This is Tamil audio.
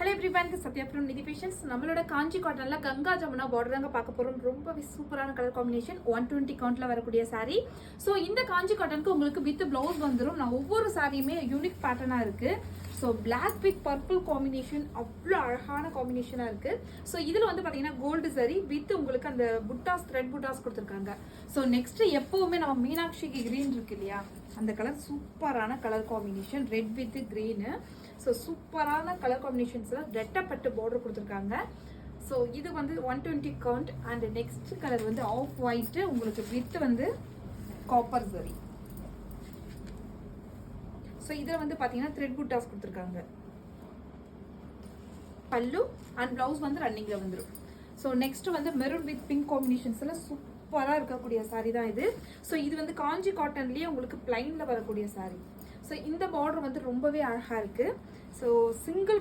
ஹலோ எவ்ரிவன், சத்யா ஃப்ரம் நிதி பேஷன்ஸ். நம்மளோட காஞ்சி காட்டன்ல கங்கா ஜமுனா பார்டர் தாங்க பார்க்க போறோம். ரொம்பவே சூப்பரான கலர் காம்பினேஷன் 120 கவுண்ட்ல வரக்கூடிய சாரி. ஸோ இந்த காஞ்சி காட்டனுக்கு உங்களுக்கு வித் பிளவுஸ் வந்துடும். நான் ஒவ்வொரு சாரியுமே யூனிக் பேட்டர்னா இருக்கு. So black with purple combination அவ்வளோ அழகான காம்பினேஷனா இருக்கு. ஸோ இதுல வந்து பாத்தீங்கன்னா கோல்டு சரி வித் உங்களுக்கு அந்த புட்டாஸ் த்ரெட் புட்டாஸ் கொடுத்துருக்காங்க. ஸோ நெக்ஸ்ட் எப்பவுமே நம்ம மீனாட்சிக்கு கிரீன் இருக்கு இல்லையா, அந்த கலர் சூப்பரான colour combination red with green. So சூப்பரான கலர் காம்பினேஷன்ஸ்ல ரெட்டப்பட்டு பார்டர் கொடுத்துருக்காங்க. ஸோ இது வந்து 120 கவுண்ட். அண்ட் நெக்ஸ்ட் கலர் வந்து ஆஃப் ஒயிட் உங்களுக்கு வித் வந்து காப்பர் சரி. ஸோ இதில் வந்து பார்த்தீங்கன்னா த்ரெட் புட்டாஸ் கொடுத்துருக்காங்க. பல்லு அண்ட் பிளவுஸ் வந்து ரன்னிங்ல வந்துடும். ஸோ நெக்ஸ்ட் வந்து மெரூன் வித் பிங்க் காம்பினேஷன்ஸ்ல சூப்பராக இருக்கக்கூடிய சாரி தான் இது. ஸோ இது வந்து காஞ்சி காட்டன்லேயே உங்களுக்கு பிளைன்ல வரக்கூடிய சாரி. ஸோ இந்த பார்டர் வந்து ரொம்பவே அழகா இருக்கு. So single